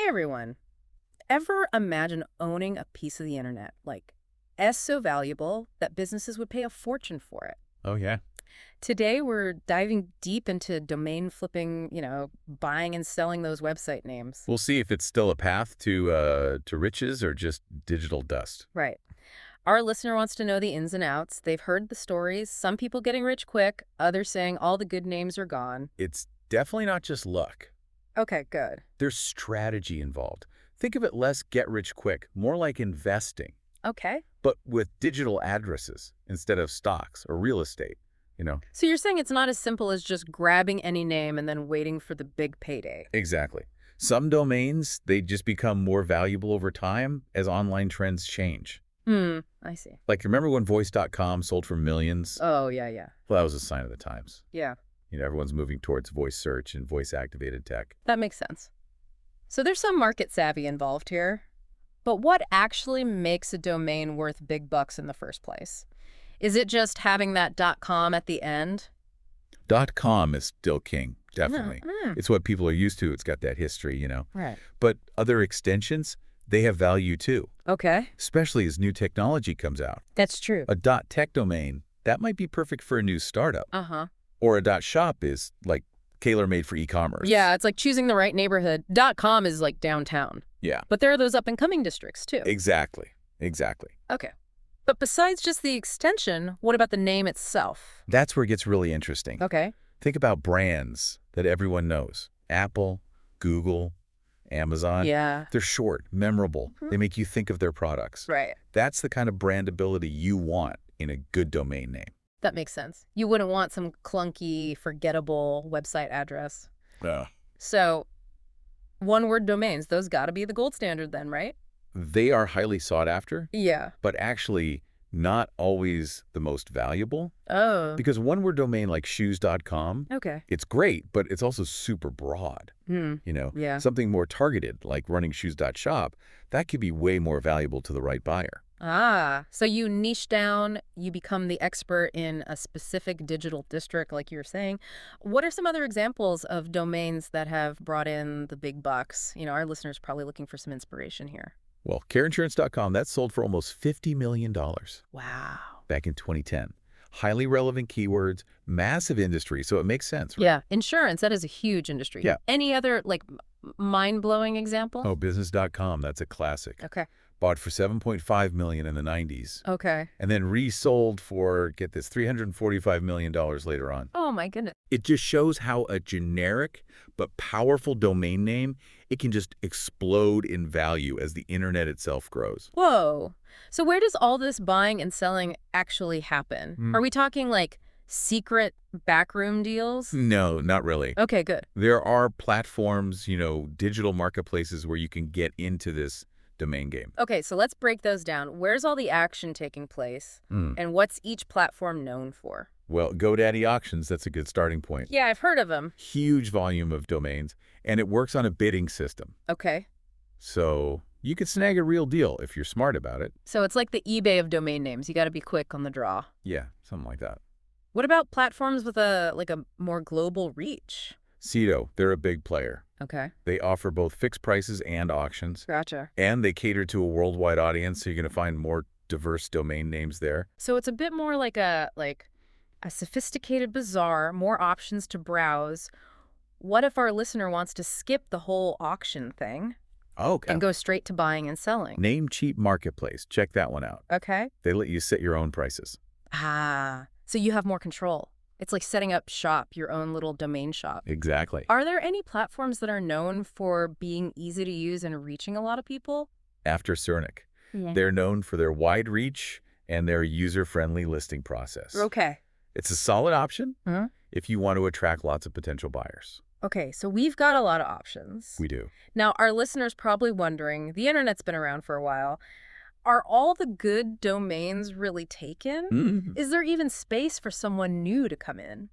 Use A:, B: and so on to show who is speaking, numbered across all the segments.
A: Hey everyone. Ever imagine owning a piece of the internet, like so valuable that businesses would pay a fortune for it?
B: Oh, yeah.
A: Today we're diving deep into domain flipping, buying and selling those website names.
B: We'll see if it's still a path to riches or just digital dust.
A: Right. Our listener wants to know the ins and outs. They've heard the stories, some people getting rich quick, others saying all the good names are gone.
B: It's definitely not just luck.
A: Okay, good.
B: There's strategy involved. Think of it less get rich quick, more like investing,
A: Okay.
B: but with digital addresses instead of stocks or real estate.
A: So you're saying it's not as simple as just grabbing any name and then waiting for the big payday.
B: Exactly. Some domains, they just become more valuable over time as online trends change.
A: I see.
B: Like, remember when voice.com sold for millions?
A: Oh, yeah, yeah.
B: Well, that was a sign of the times.
A: Yeah.
B: Everyone's moving towards voice search and voice-activated tech.
A: That makes sense. So there's some market savvy involved here. But what actually makes a domain worth big bucks in the first place? Is it just having that .com at the end?
B: .com is still king, definitely. It's what people are used to. It's got that history.
A: Right.
B: But other extensions, they have value too,
A: Okay.
B: especially as new technology comes out.
A: That's true.
B: A .tech domain, that might be perfect for a new startup.
A: Uh-huh.
B: Or a .shop is, like, tailor-made for e-commerce.
A: Yeah, it's like choosing the right neighborhood. .com is like downtown.
B: Yeah,
A: But there are those up-and-coming districts, too.
B: exactly. Exactly.
A: Okay. But besides just the extension, what about the name itself?
B: That's where it gets really interesting.
A: Okay.
B: Think about brands that everyone knows. Apple, Google, Amazon.
A: Yeah.
B: They're short, memorable. They make you think of their products.
A: Right.
B: That's the kind of brandability you want in a good domain name.
A: That makes sense. You wouldn't want some clunky, forgettable website address. So, one-word domains, those got to be the gold standard then, right?
B: They are highly sought after,
A: Yeah.
B: but actually not always the most valuable.
A: Oh.
B: Because one-word domain like shoes.com,
A: Okay.
B: it's great, but it's also super broad.
A: Yeah.
B: Something more targeted, like running shoes.shop, that could be way more valuable to the right buyer.
A: So you niche down, you become the expert in a specific digital district, like you were saying. What are some other examples of domains that have brought in the big bucks? Our listeners are probably looking for some inspiration here.
B: Well, careinsurance.com, that sold for almost $50 million
A: Wow.
B: back in 2010. Highly relevant keywords, massive industry, so it makes sense, right?
A: Yeah. Insurance, that is a huge industry.
B: Yeah.
A: Any other, mind-blowing example?
B: Oh, business.com, that's a classic.
A: Okay.
B: Bought for $7.5 million in the 90s.
A: Okay.
B: And then resold for, get this, $345 million later on.
A: Oh, my goodness.
B: It just shows how a generic but powerful domain name, it can just explode in value as the internet itself grows.
A: Whoa. So where does all this buying and selling actually happen? Are we talking secret backroom deals?
B: No, not really.
A: Okay, good.
B: There are platforms, digital marketplaces where you can get into this domain game.
A: Okay, so let's break those down. Where's all the action taking place? And what's each platform known for?
B: Well, GoDaddy Auctions, that's a good starting point.
A: Yeah, I've heard of them.
B: Huge volume of domains, and it works on a bidding system.
A: Okay.
B: So you could snag a real deal if you're smart about it.
A: So it's like the eBay of domain names. You got to be quick on the draw.
B: Yeah, something like that.
A: What about platforms with a more global reach?
B: Cedo, they're a big player.
A: Okay.
B: They offer both fixed prices and auctions.
A: Gotcha.
B: And they cater to a worldwide audience, so you're going to find more diverse domain names there.
A: So it's a bit more like a sophisticated bazaar, more options to browse. What if our listener wants to skip the whole auction thing
B: Okay.
A: and go straight to buying and selling?
B: Namecheap Marketplace. Check that one out.
A: Okay.
B: They let you set your own prices.
A: So you have more control. It's like setting up shop, your own little domain shop.
B: Exactly.
A: Are there any platforms that are known for being easy to use and reaching a lot of people?
B: After Cernic,
A: Yeah.
B: they're known for their wide reach and their user-friendly listing process.
A: Okay.
B: It's a solid option
A: Huh?
B: if you want to attract lots of potential buyers.
A: Okay, so we've got a lot of options.
B: We do.
A: Now, our listeners probably wondering, the internet's been around for a while. Are all the good domains really taken? Is there even space for someone new to come in?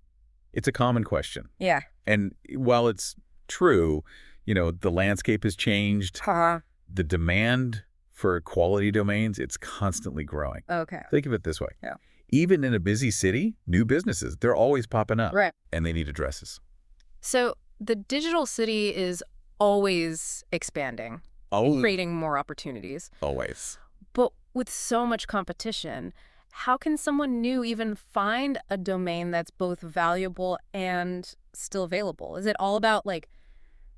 B: It's a common question.
A: Yeah.
B: And while it's true, the landscape has changed. The demand for quality domains, it's constantly growing.
A: Okay.
B: Think of it this way.
A: Yeah.
B: Even in a busy city, new businesses, they're always popping up.
A: Right.
B: And they need addresses.
A: So the digital city is always expanding,
B: Always.
A: creating more opportunities.
B: Always.
A: But with so much competition, how can someone new even find a domain that's both valuable and still available? Is it all about like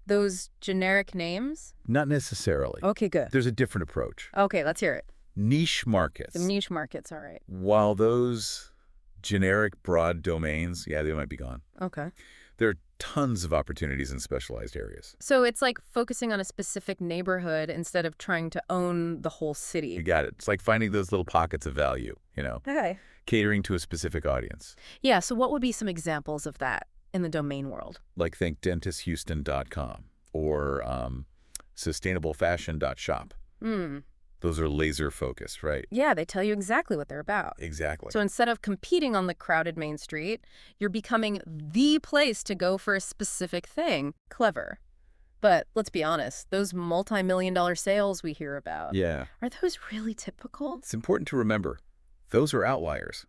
A: those generic names?
B: Not necessarily.
A: Okay, good.
B: There's a different approach.
A: Okay, let's hear it.
B: Niche markets.
A: Some niche markets, all right.
B: While those generic broad domains, yeah, they might be gone.
A: Okay.
B: There are tons of opportunities in specialized areas.
A: So it's like focusing on a specific neighborhood instead of trying to own the whole
B: You
A: city.
B: got it. It's like finding those little pockets of value,
A: Okay.
B: catering to a specific audience.
A: Yeah, so what would be some examples of that in the domain world?
B: Like think dentisthouston.com or sustainablefashion.shop.
A: Hmm.
B: Those are laser focused, right?
A: Yeah, they tell you exactly what they're about.
B: Exactly.
A: So instead of competing on the crowded main street, you're becoming the place to go for a specific thing. Clever. But let's be honest, those multi-million-dollar sales we hear about,
B: Yeah.
A: are those really typical?
B: It's important to remember, those are outliers.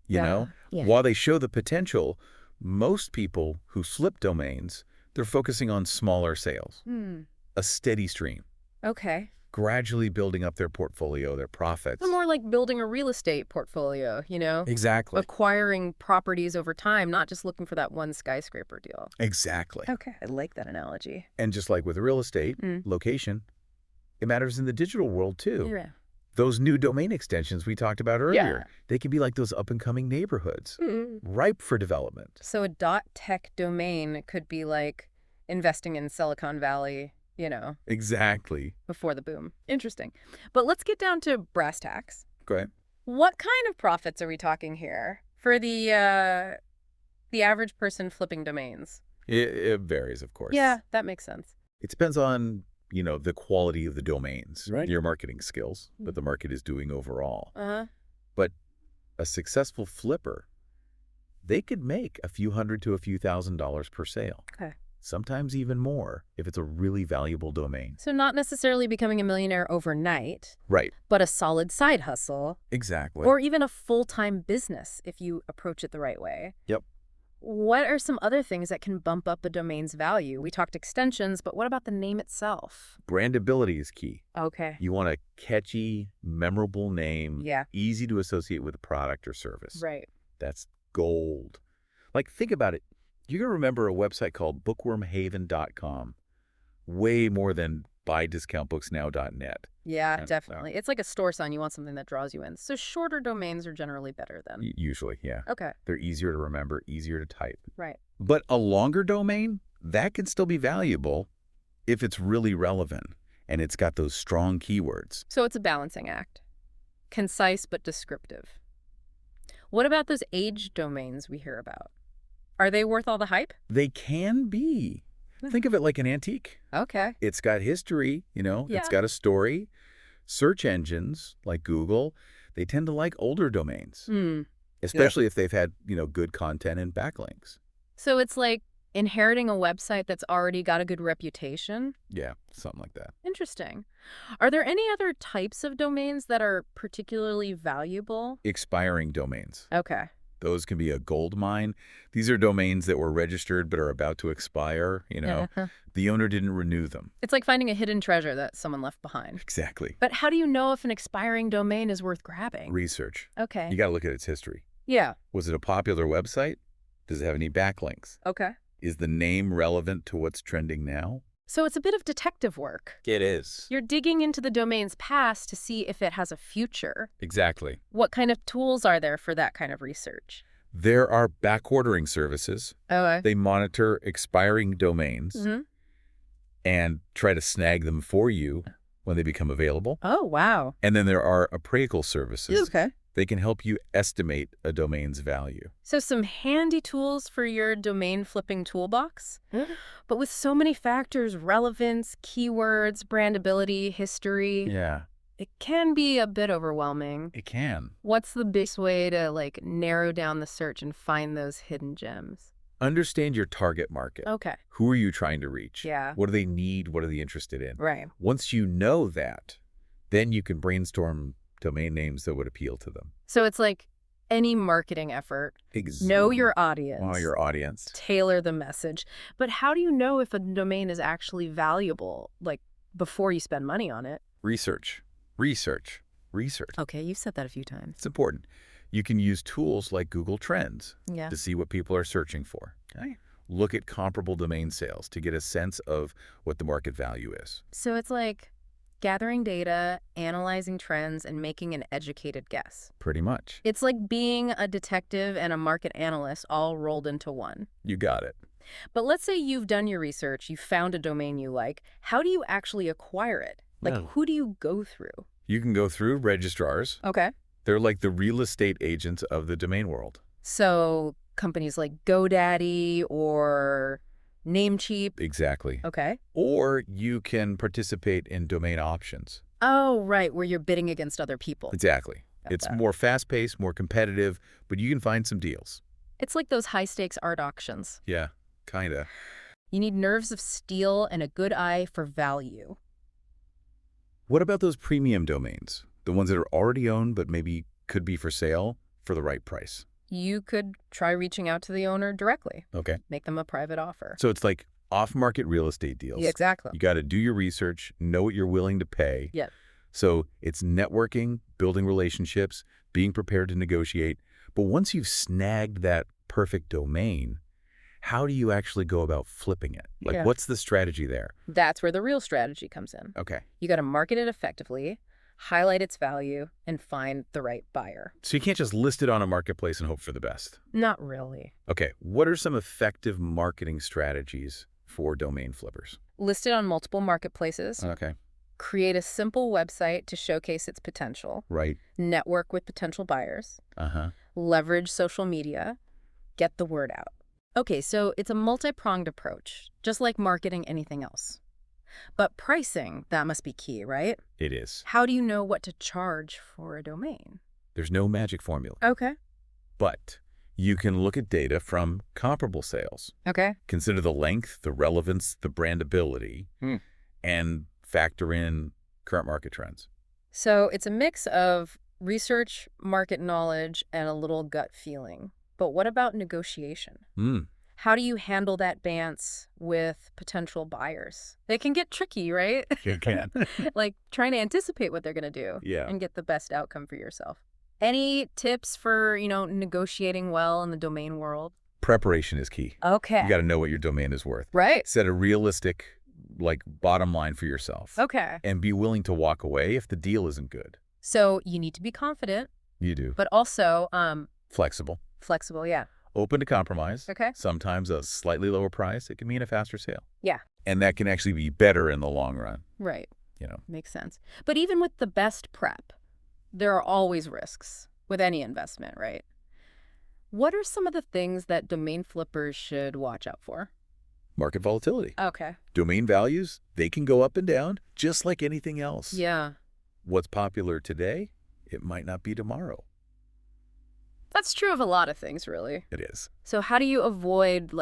B: You
A: Yeah.
B: know,
A: Yeah.
B: while they show the potential, most people who flip domains, they're focusing on smaller sales, a steady stream,
A: Okay.
B: gradually building up their portfolio, their profits.
A: So more like building a real estate portfolio,
B: Exactly.
A: acquiring properties over time, not just looking for that one skyscraper deal.
B: Exactly.
A: Okay. I like that analogy.
B: And just like with real estate, location, it matters in the digital world too.
A: Yeah.
B: Those new domain extensions we talked about earlier, they can be like those up-and-coming neighborhoods, ripe for development.
A: So a .tech domain could be like investing in Silicon Valley,
B: Exactly.
A: before the boom. Interesting. But let's get down to brass tacks.
B: Great.
A: What kind of profits are we talking here for the average person flipping domains?
B: It varies, of course.
A: Yeah, that makes sense.
B: It depends on, the quality of the domains,
A: Right.
B: your marketing skills, what the market is doing overall.
A: Uh-huh.
B: But a successful flipper, they could make a few hundred to a few $1,000s per sale.
A: Okay.
B: Sometimes even more if it's a really valuable domain.
A: So not necessarily becoming a millionaire overnight,
B: Right.
A: but a solid side hustle
B: Exactly.
A: or even a full-time business if you approach it the right way.
B: Yep.
A: What are some other things that can bump up a domain's value? We talked extensions, but what about the name itself?
B: Brandability is key.
A: Okay.
B: You want a catchy, memorable name,
A: Yeah.
B: easy to associate with a product or service.
A: Right.
B: That's gold. Like, think about it. You're going to remember a website called bookwormhaven.com way more than buydiscountbooksnow.net.
A: Yeah,
B: Yeah,
A: definitely. It's like a store sign. You want something that draws you in. So shorter domains are generally better then.
B: Usually, yeah.
A: Okay.
B: They're easier to remember, easier to type.
A: Right.
B: But a longer domain, that can still be valuable if it's really relevant and it's got those strong keywords.
A: So it's a balancing act. Concise but descriptive. What about those age domains we hear about? Are they worth all the hype?
B: They can be. Think of it like an antique.
A: Okay.
B: It's got history,
A: Yeah.
B: it's got a story. Search engines like Google, they tend to like older domains, especially if they've had, good content and backlinks.
A: So it's like inheriting a website that's already got a good reputation?
B: Yeah, something like that.
A: Interesting. Are there any other types of domains that are particularly valuable?
B: Expiring domains.
A: Okay.
B: Those can be a gold mine. These are domains that were registered but are about to expire, The owner didn't renew them.
A: It's like finding a hidden treasure that someone left behind.
B: Exactly.
A: But how do you know if an expiring domain is worth grabbing?
B: Research.
A: Okay.
B: You got to look at its history.
A: Yeah.
B: Was it a popular website? Does it have any backlinks?
A: Okay.
B: Is the name relevant to what's trending now?
A: So it's a bit of detective work.
B: It is.
A: You're digging into the domain's past to see if it has a future.
B: Exactly.
A: What kind of tools are there for that kind of research?
B: There are backordering services.
A: Okay.
B: They monitor expiring domains and try to snag them for you when they become available.
A: Oh, wow.
B: And then there are appraisal services.
A: Okay.
B: They can help you estimate a domain's value.
A: So some handy tools for your domain flipping toolbox. But with so many factors, relevance, keywords, brandability, history,
B: Yeah,
A: it can be a bit overwhelming.
B: it can.
A: What's the best way to narrow down the search and find those hidden gems?
B: Understand your target market.
A: Okay.
B: Who are you trying to reach?
A: Yeah.
B: What do they need? What are they interested in?
A: Right.
B: Once you know that, then you can brainstorm domain names that would appeal to them.
A: So it's like any marketing effort.
B: Ex
A: Know your
B: Oh,
A: audience.
B: your audience.
A: Tailor the message. But how do you know if a domain is actually valuable, like before you spend money on it?
B: Research. Research. Research.
A: Okay, you've said that a few times.
B: It's important. You can use tools like Google Trends
A: Yeah.
B: to see what people are searching for. Okay. Look at comparable domain sales to get a sense of what the market value is.
A: So it's like gathering data, analyzing trends, and making an educated guess.
B: Pretty much.
A: It's like being a detective and a market analyst all rolled into one.
B: You got it.
A: But let's say you've done your research, you found a domain you like. How do you actually acquire it? Like,
B: Oh.
A: who do you go through?
B: You can go through registrars.
A: Okay.
B: They're like the real estate agents of the domain world.
A: So companies like GoDaddy or Namecheap.
B: Exactly.
A: Okay.
B: Or you can participate in domain options.
A: Oh, right, where you're bidding against other people.
B: Exactly.
A: Got
B: It's
A: that.
B: more fast-paced, more competitive, but you can find some deals.
A: It's like those high-stakes art auctions.
B: Yeah, kinda.
A: You need nerves of steel and a good eye for value.
B: What about those premium domains? The ones that are already owned but maybe could be for sale for the right price.
A: You could try reaching out to the owner directly.
B: Okay.
A: Make them a private offer.
B: So it's like off-market real estate deals.
A: Yeah, exactly.
B: You got to do your research, know what you're willing to pay.
A: Yep.
B: So it's networking, building relationships, being prepared to negotiate. But once you've snagged that perfect domain, how do you actually go about flipping it? Like,
A: Yeah.
B: what's the strategy there?
A: That's where the real strategy comes in.
B: Okay.
A: You got to market it effectively, highlight its value, and find the right buyer.
B: So you can't just list it on a marketplace and hope for the best.
A: Not really.
B: Okay. What are some effective marketing strategies for domain flippers?
A: List it on multiple marketplaces.
B: Okay.
A: Create a simple website to showcase its potential.
B: Right.
A: Network with potential buyers.
B: Uh-huh.
A: Leverage social media. Get the word out. Okay, so it's a multi-pronged approach, just like marketing anything else. But pricing, that must be key, right?
B: It is.
A: How do you know what to charge for a domain?
B: There's no magic formula.
A: Okay.
B: But you can look at data from comparable sales.
A: Okay.
B: Consider the length, the relevance, the brandability, and factor in current market trends.
A: So it's a mix of research, market knowledge, and a little gut feeling. But what about negotiation? How do you handle that dance with potential buyers? It can get tricky, right?
B: You can.
A: Like trying to anticipate what they're going to do
B: Yeah.
A: and get the best outcome for yourself. Any tips for, negotiating well in the domain world?
B: Preparation is key.
A: Okay.
B: You got to know what your domain is worth.
A: Right.
B: Set a realistic, bottom line for yourself.
A: Okay.
B: And be willing to walk away if the deal isn't good.
A: So you need to be confident,
B: You do.
A: but also
B: Flexible.
A: flexible. Yeah.
B: Open to compromise.
A: Okay.
B: Sometimes a slightly lower price, it can mean a faster sale.
A: Yeah.
B: And that can actually be better in the long run.
A: Right.
B: You know.
A: Makes sense. But even with the best prep, there are always risks with any investment, right? What are some of the things that domain flippers should watch out for?
B: Market volatility.
A: Okay.
B: Domain values, they can go up and down just like anything else.
A: Yeah.
B: What's popular today, it might not be tomorrow.
A: That's true of a lot of things, really.
B: It is.
A: So how do you avoid,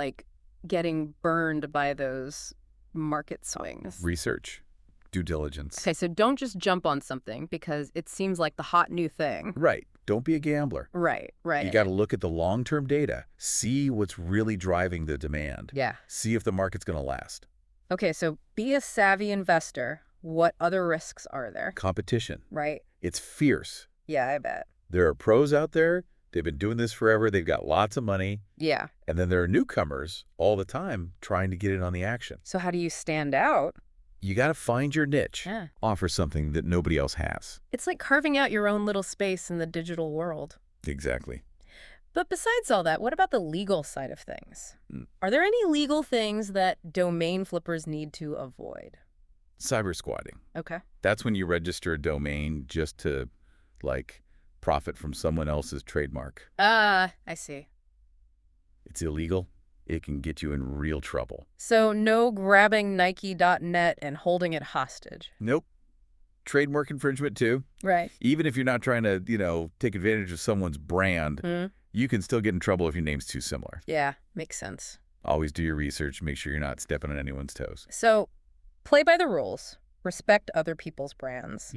A: getting burned by those market swings?
B: Research, due diligence.
A: Okay, so don't just jump on something because it seems like the hot new thing.
B: Right. Don't be a gambler.
A: Right.
B: You got to look at the long-term data. See what's really driving the demand.
A: Yeah.
B: See if the market's going to last.
A: Okay, so be a savvy investor. What other risks are there?
B: Competition.
A: Right.
B: It's fierce.
A: Yeah, I bet.
B: There are pros out there. They've been doing this forever. They've got lots of money.
A: Yeah.
B: And then there are newcomers all the time trying to get in on the action.
A: So how do you stand out?
B: You got to find your niche.
A: Yeah.
B: Offer something that nobody else has.
A: It's like carving out your own little space in the digital world.
B: Exactly.
A: But besides all that, what about the legal side of things? Are there any legal things that domain flippers need to avoid?
B: Cyber squatting.
A: Okay.
B: That's when you register a domain just to, profit from someone else's trademark.
A: I see.
B: It's illegal. It can get you in real trouble.
A: So no grabbing Nike.net and holding it hostage.
B: Nope. Trademark infringement, too.
A: Right.
B: Even if you're not trying to, take advantage of someone's brand, you can still get in trouble if your name's too similar.
A: Yeah, makes sense.
B: Always do your research. Make sure you're not stepping on anyone's toes.
A: So play by the rules. Respect other people's brands.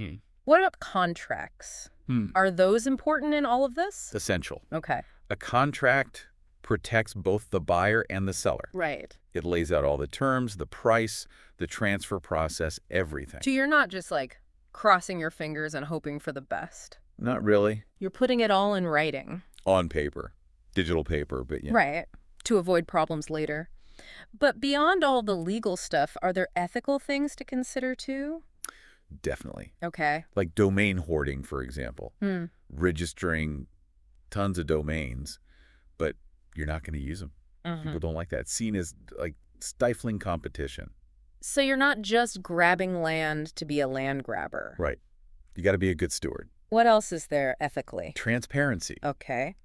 A: What about contracts?
B: Hmm.
A: Are those important in all of this?
B: Essential.
A: Okay.
B: A contract protects both the buyer and the seller.
A: Right.
B: It lays out all the terms, the price, the transfer process, everything.
A: So you're not just like crossing your fingers and hoping for the best.
B: Not really.
A: You're putting it all in writing.
B: On paper. Digital paper, but yeah.
A: Right. To avoid problems later. But beyond all the legal stuff, are there ethical things to consider too?
B: Definitely.
A: Okay.
B: Like domain hoarding, for example.
A: Hmm.
B: Registering tons of domains, but you're not going to use them.
A: Mhm.
B: People don't like that. Seen as like stifling competition.
A: So you're not just grabbing land to be a land grabber.
B: Right. You got to be a good steward.
A: What else is there ethically?
B: Transparency.
A: Okay.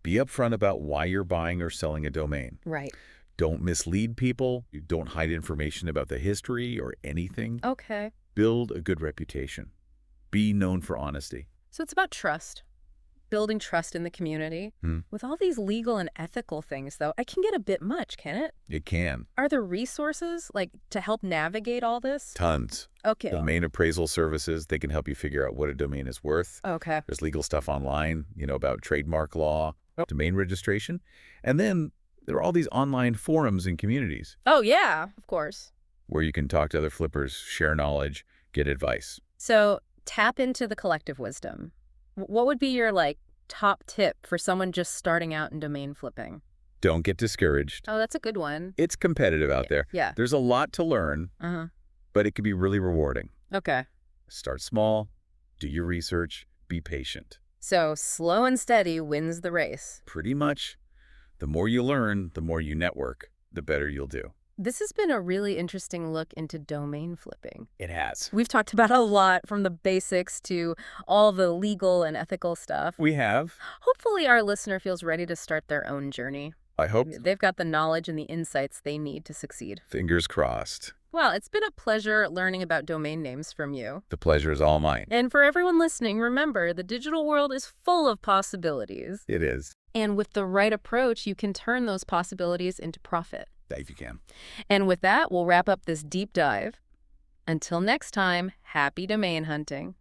B: Be upfront about why you're buying or selling a domain.
A: Right.
B: Don't mislead people. You don't hide information about the history or anything.
A: Okay.
B: Build a good reputation. Be known for honesty.
A: So it's about trust. Building trust in the community.
B: Hmm.
A: With all these legal and ethical things, though, it can get a bit much, can it?
B: It can.
A: Are there resources, like, to help navigate all this?
B: Tons.
A: Okay.
B: Domain appraisal services, they can help you figure out what a domain is worth.
A: Okay.
B: There's legal stuff online, about trademark law, domain registration. And then there are all these online forums and communities
A: Oh, yeah, of course.
B: where you can talk to other flippers, share knowledge, get advice.
A: So tap into the collective wisdom. What would be your, top tip for someone just starting out in domain flipping?
B: Don't get discouraged.
A: Oh, that's a good one.
B: It's competitive out there.
A: Yeah.
B: There's a lot to learn,
A: Uh-huh.
B: but it can be really rewarding.
A: Okay.
B: Start small, do your research, be patient.
A: So slow and steady wins the race.
B: Pretty much, the more you learn, the more you network, the better you'll do.
A: This has been a really interesting look into domain flipping.
B: It has.
A: We've talked about a lot, from the basics to all the legal and ethical stuff.
B: We have.
A: Hopefully our listener feels ready to start their own journey.
B: I hope.
A: They've got the knowledge and the insights they need to succeed.
B: Fingers crossed.
A: Well, it's been a pleasure learning about domain names from you.
B: The pleasure is all mine.
A: And for everyone listening, remember, the digital world is full of possibilities.
B: It is.
A: And with the right approach, you can turn those possibilities into profit.
B: If you can.
A: And with that, we'll wrap up this deep dive. Until next time, happy domain hunting.